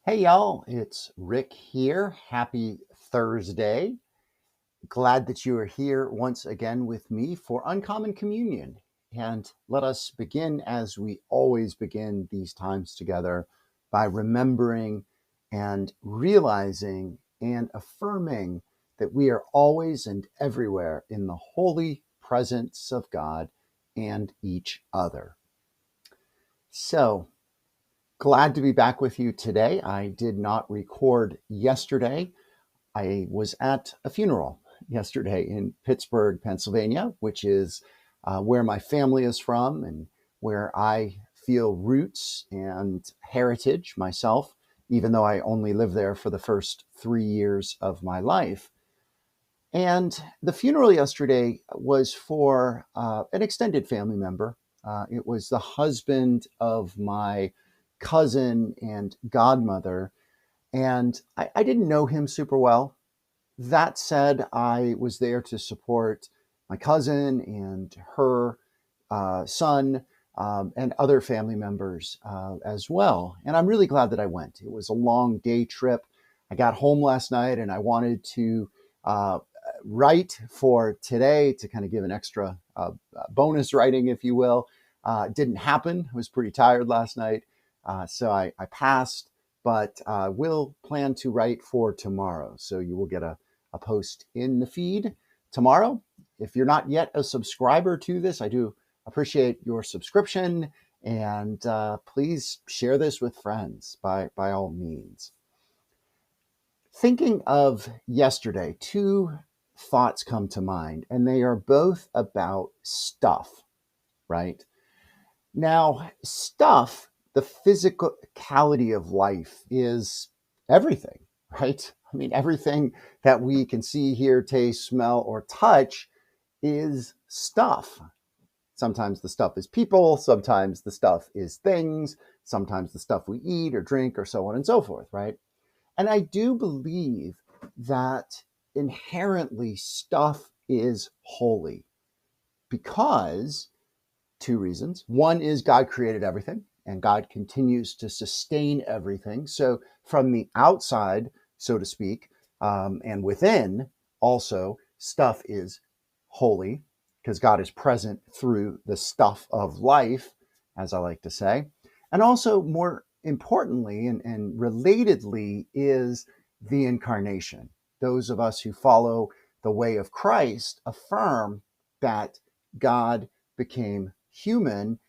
Hey y'all, it's Rick here. Happy Thursday. Glad that you are here once again with me for Uncommon Communion. And let us begin as we always begin these times together by remembering and realizing and affirming that we are always and everywhere in the holy presence of God and each other. So, glad to be back with you today. I did not record yesterday. I was at a funeral yesterday in Pittsburgh, Pennsylvania, which is where my family is from and where I feel roots and heritage myself, even though I only lived there for the first 3 years of my life. And the funeral yesterday was for an extended family member. It was the husband of my cousin and godmother. And I didn't know him super well. That said, I was there to support my cousin and her son and other family members as well. And I'm really glad that I went. It was a long day trip. I got home last night and I wanted to uh, write for today to kind of give an extra bonus writing, if you will. It didn't happen. I was pretty tired last night. So I passed, but will plan to write for tomorrow. So you will get a post in the feed tomorrow. If you're not yet a subscriber to this, I do appreciate your subscription, and please share this with friends by all means. Thinking of yesterday, two thoughts come to mind, and they are both about stuff, right? Now, stuff, the physicality of life is everything, right? I mean, everything that we can see, hear, taste, smell, or touch is stuff. Sometimes the stuff is people, sometimes the stuff is things, sometimes the stuff we eat or drink, or so on and so forth, right? And I do believe that inherently stuff is holy because two reasons. One is God created everything and God continues to sustain everything. So, from the outside, so to speak, and within, also, stuff is holy because God is present through the stuff of life, as I like to say. And also, more importantly and relatedly, is the incarnation. Those of us who follow the way of Christ affirm that God became human,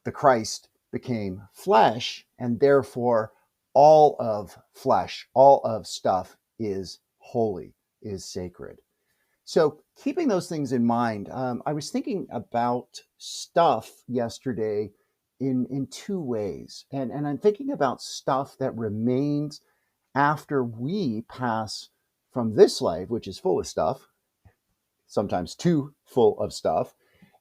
the Christ became flesh, and therefore all of flesh, all of stuff is holy, is sacred. So, keeping those things in mind, I was thinking about stuff yesterday in two ways. And I'm thinking about stuff that remains after we pass from this life, which is full of stuff, sometimes too full of stuff,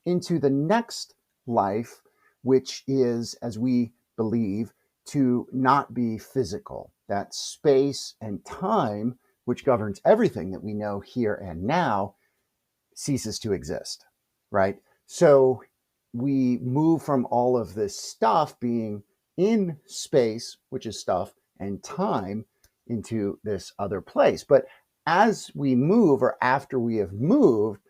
into the next life, which is, as we believe, to not be physical. That space and time, which governs everything that we know here and now, ceases to exist, right? So we move from all of this stuff being in space, which is stuff, and time into this other place. But as we move, or after we have moved,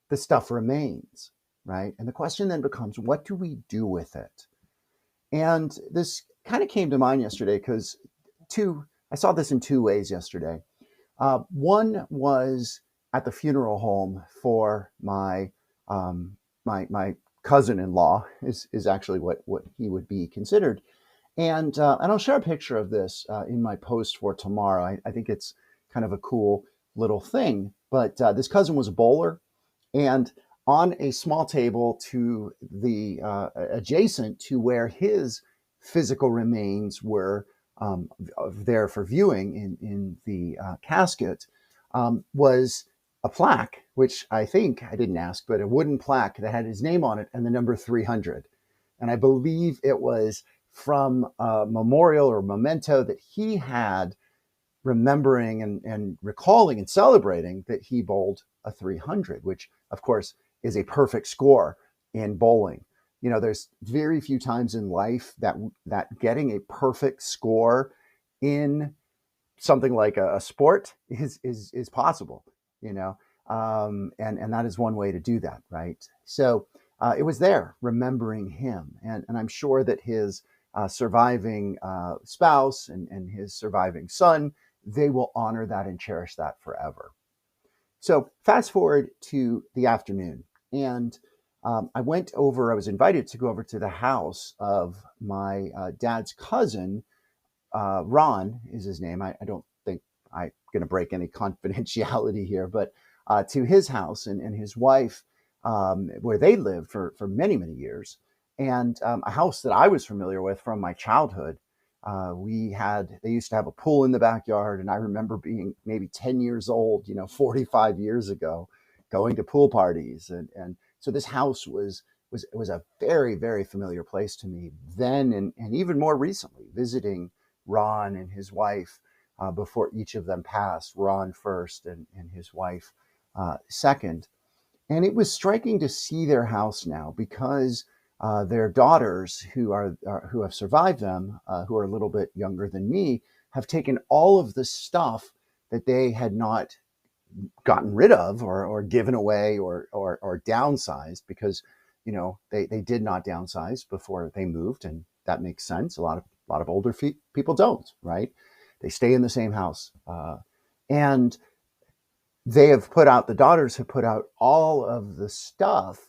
the stuff remains, right? And the question then becomes, what do we do with it? And this kind of came to mind yesterday because I saw this in two ways yesterday. One was at the funeral home for my cousin-in-law is actually what he would be considered, and I'll share a picture of this in my post for tomorrow. I think it's kind of a cool little thing. But this cousin was a bowler, and on a small table to the adjacent to where his physical remains were there for viewing in the casket was a plaque, which I think I didn't ask, but a wooden plaque that had his name on it and the number 300. And I believe it was from a memorial or memento that he had, remembering and recalling and celebrating that he bowled a 300, which of course is a perfect score in bowling. There's very few times in life that getting a perfect score in something like a sport is possible, you know, and that is one way to do that, right? So it was there, remembering him, and I'm sure that his surviving spouse and his surviving son, they will honor that and cherish that forever. So fast forward to the afternoon, and I was invited to go over to the house of my dad's cousin. Ron is his name. I don't think I'm going to break any confidentiality here, but to his house and his wife, where they lived for many, many years, and a house that I was familiar with from my childhood. They used to have a pool in the backyard, and I remember being maybe 10 years old, 45 years ago, going to pool parties. And so this house was a very, very familiar place to me then, and even more recently, visiting Ron and his wife before each of them passed, Ron first and his wife second. And it was striking to see their house now because their daughters, who have survived them, who are a little bit younger than me, have taken all of the stuff that they had not gotten rid of or given away or downsized, because they did not downsize before they moved, and that makes sense. A lot of older people don't, right? They stay in the same house, and the daughters have put out all of the stuff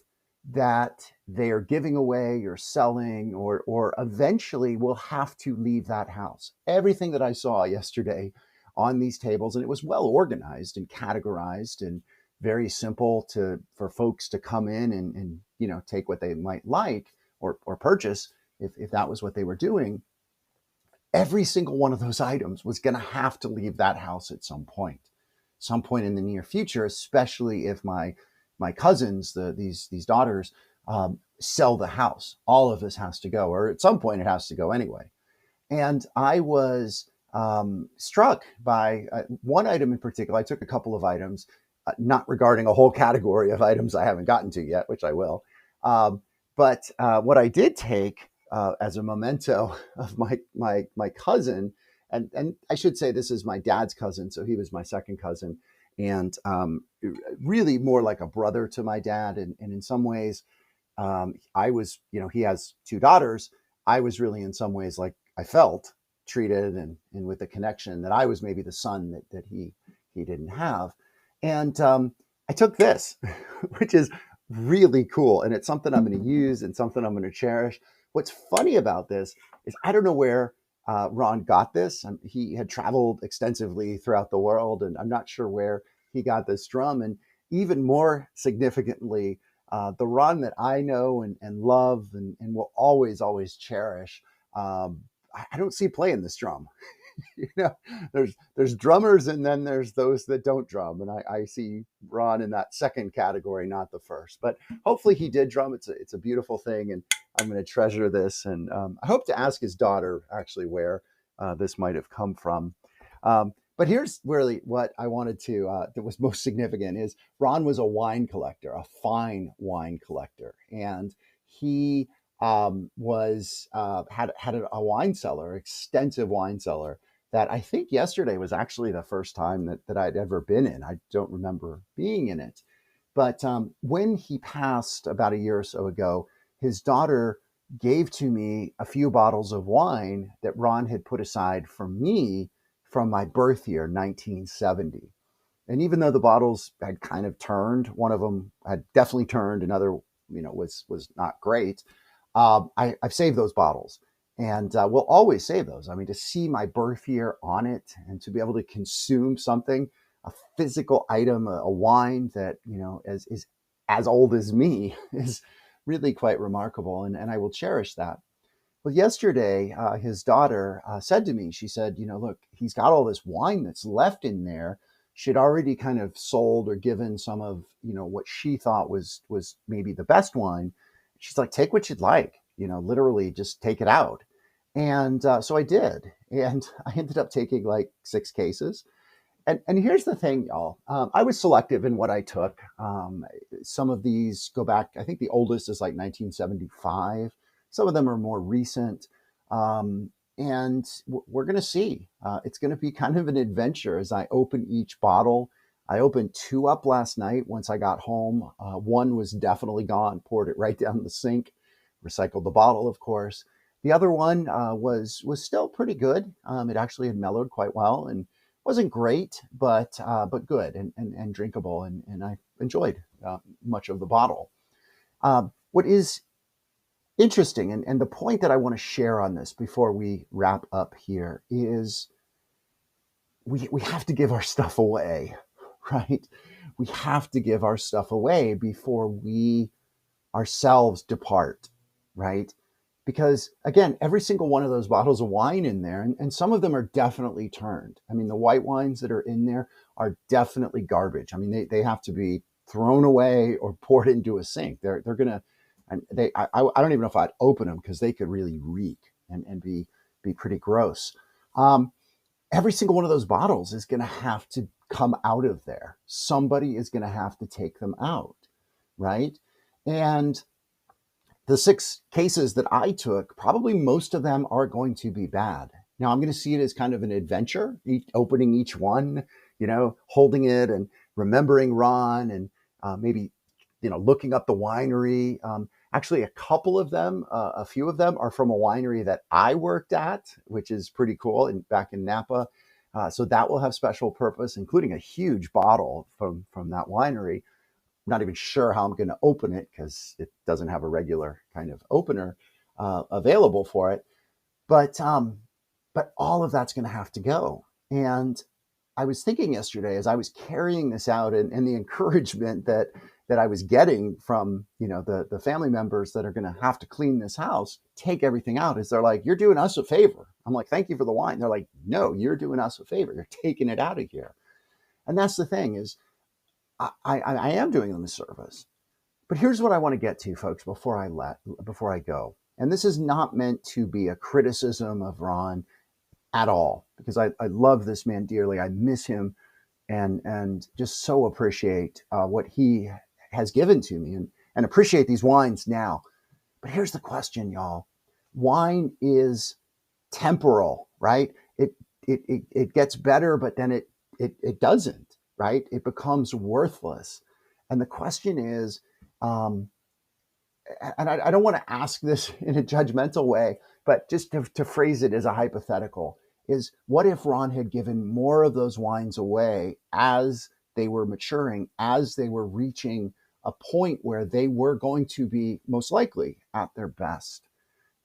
that they are giving away or selling, or eventually will have to leave that house. Everything that I saw yesterday on these tables, and it was well organized and categorized and very simple for folks to come in and take what they might like or purchase if that was what they were doing. Every single one of those items was going to have to leave that house at some point in the near future, especially if my cousins, these daughters, sell the house. All of this has to go, or at some point it has to go anyway. And I was struck by one item in particular. I took a couple of items, not regarding a whole category of items I haven't gotten to yet, which I will. But what I did take as a memento of my cousin, and I should say this is my dad's cousin, so he was my second cousin, and really more like a brother to my dad. And in some ways, I was, he has two daughters. I was really in some ways like I felt treated and with the connection that I was maybe the son that he didn't have. And I took this, which is really cool. And it's something I'm going to use and something I'm going to cherish. What's funny about this is I don't know where Ron got this. He had traveled extensively throughout the world, and I'm not sure where he got this drum. And even more significantly, the Ron that I know and love and will always, always cherish, I don't see playing this drum. you know, there's drummers, and then there's those that don't drum, and I see Ron in that second category, not the first. But hopefully he did drum. It's a beautiful thing, and I'm going to treasure this. And I hope to ask his daughter actually where this might have come from. But here's really what I wanted to that was most significant is Ron was a wine collector, a fine wine collector, and he was had a wine cellar, extensive wine cellar that I think yesterday was actually the first time that I'd ever been in. I don't remember being in it, but when he passed about a year or so ago, his daughter gave to me a few bottles of wine that Ron had put aside for me from my birth year, 1970. And even though the bottles had kind of turned, one of them had definitely turned, another, was not great. I've saved those bottles, and we'll always save those. I mean, to see my birth year on it and to be able to consume something, a physical item, a wine that is as old as me, is really quite remarkable, and I will cherish that. Well, yesterday, his daughter said to me, she said, look, he's got all this wine that's left in there. She'd already kind of sold or given some of, what she thought was maybe the best wine. She's like, take what you'd like, literally just take it out. And so I did. And I ended up taking like 6 cases. And here's the thing, y'all. I was selective in what I took. Some of these go back, I think the oldest is like 1975. Some of them are more recent. And we're going to see. It's going to be kind of an adventure as I open each bottle. I opened two up last night once I got home. One was definitely gone, poured it right down the sink, recycled the bottle, of course. The other one was still pretty good. It actually had mellowed quite well and wasn't great, but good and drinkable, and I enjoyed much of the bottle. What is interesting, and the point that I want to share on this before we wrap up here is we have to give our stuff away, right? We have to give our stuff away before we ourselves depart, right? Because again, every single one of those bottles of wine in there, and some of them are definitely turned. I mean, the white wines that are in there are definitely garbage. I mean, they have to be thrown away or poured into a sink. They're gonna, and I don't even know if I'd open them because they could really reek and be pretty gross. Um, every single one of those bottles is going to have to come out of there. Somebody is going to have to take them out, right? And the six cases that I took, probably most of them are going to be bad. Now I'm going to see it as kind of an adventure, opening each one, holding it and remembering Ron and maybe, looking up the winery. Actually, a couple of them, a few of them are from a winery that I worked at, which is pretty cool, back in Napa. So that will have special purpose, including a huge bottle from that winery. I'm not even sure how I'm going to open it because it doesn't have a regular kind of opener available for it. But all of that's going to have to go. And I was thinking yesterday as I was carrying this out, and the encouragement that I was getting from the family members that are going to have to clean this house, take everything out, is they're like, "You're doing us a favor." I'm like, "Thank you for the wine." They're like, "No, you're doing us a favor. You're taking it out of here." And that's the thing is, I am doing them a service. But here's what I want to get to, folks, before I go. And this is not meant to be a criticism of Ron at all, because I love this man dearly. I miss him and just so appreciate what he has given to me and appreciate these wines now. But here's the question, y'all. Wine is temporal, right? It gets better, but then it doesn't, right? It becomes worthless. And the question is, um, and I don't want to ask this in a judgmental way, but just to phrase it as a hypothetical, is what if Ron had given more of those wines away as they were maturing, as they were reaching a point where they were going to be most likely at their best?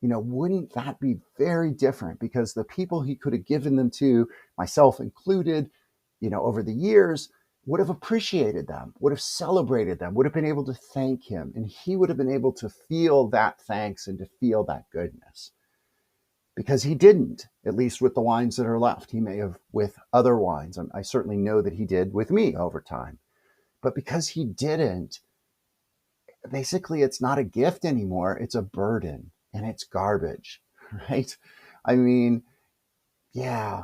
Wouldn't that be very different? Because the people he could have given them to, myself included, over the years, would have appreciated them, would have celebrated them, would have been able to thank him. And he would have been able to feel that thanks and to feel that goodness. Because he didn't, at least with the wines that are left. He may have with other wines. I certainly know that he did with me over time. But because he didn't, basically it's not a gift anymore. It's a burden and it's garbage, right? I mean, yeah,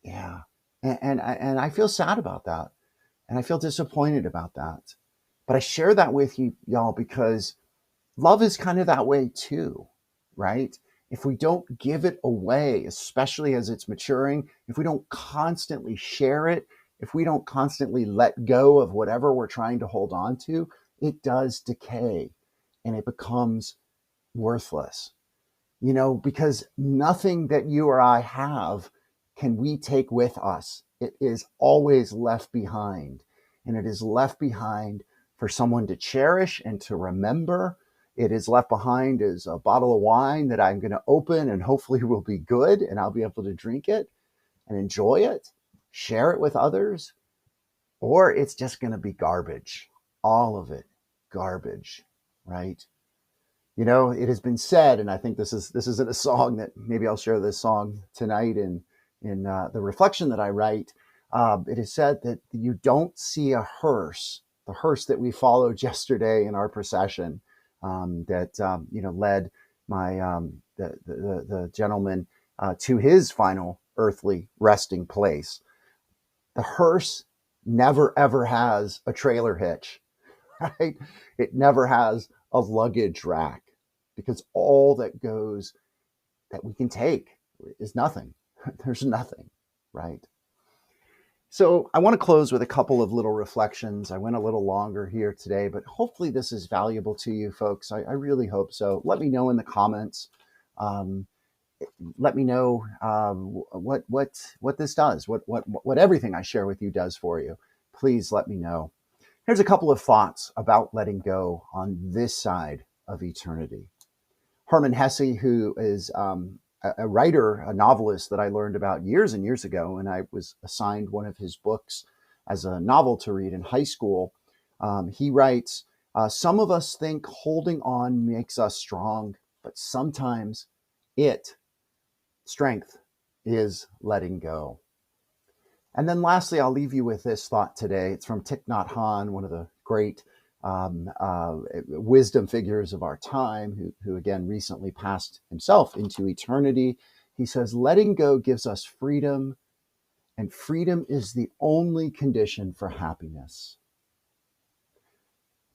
yeah. And I feel sad about that. And I feel disappointed about that. But I share that with you, y'all, because love is kind of that way too, right? If we don't give it away, especially as it's maturing, if we don't constantly share it, if we don't constantly let go of whatever we're trying to hold on to, it does decay and it becomes worthless. Because nothing that you or I have can we take with us. It is always left behind, and it is left behind for someone to cherish and to remember. It is left behind as a bottle of wine that I'm going to open and hopefully will be good and I'll be able to drink it and enjoy it, share it with others, or it's just going to be garbage. All of it, garbage, right? It has been said, and I think this isn't a song that maybe I'll share this song tonight in the reflection that I write. It is said that you don't see a hearse, the hearse that we followed yesterday in our procession, that led my the gentleman to his final earthly resting place. The hearse never ever has a trailer hitch, right? It never has a luggage rack because all that goes that we can take is nothing. There's nothing, right? So I want to close with a couple of little reflections. I went a little longer here today, but hopefully this is valuable to you folks. I really hope so. Let me know in the comments. Um, Let me know what this does, what everything I share with you does for you. Please let me know. Here's a couple of thoughts about letting go on this side of eternity. Hermann Hesse, who is a writer, a novelist that I learned about years and years ago, and I was assigned one of his books as a novel to read in high school. He writes, some of us think holding on makes us strong, but sometimes strength is letting go. And then lastly, I'll leave you with this thought today. It's from Thich Nhat Hanh, one of the great wisdom figures of our time, who again recently passed himself into eternity. He says, letting go gives us freedom, and freedom is the only condition for happiness.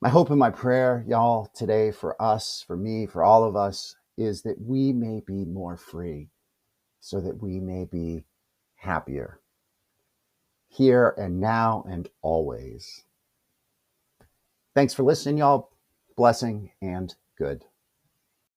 My hope and my prayer, y'all, today for us, for me, for all of us, is that we may be more free so that we may be happier here and now and always. Thanks for listening, y'all. Blessing and good.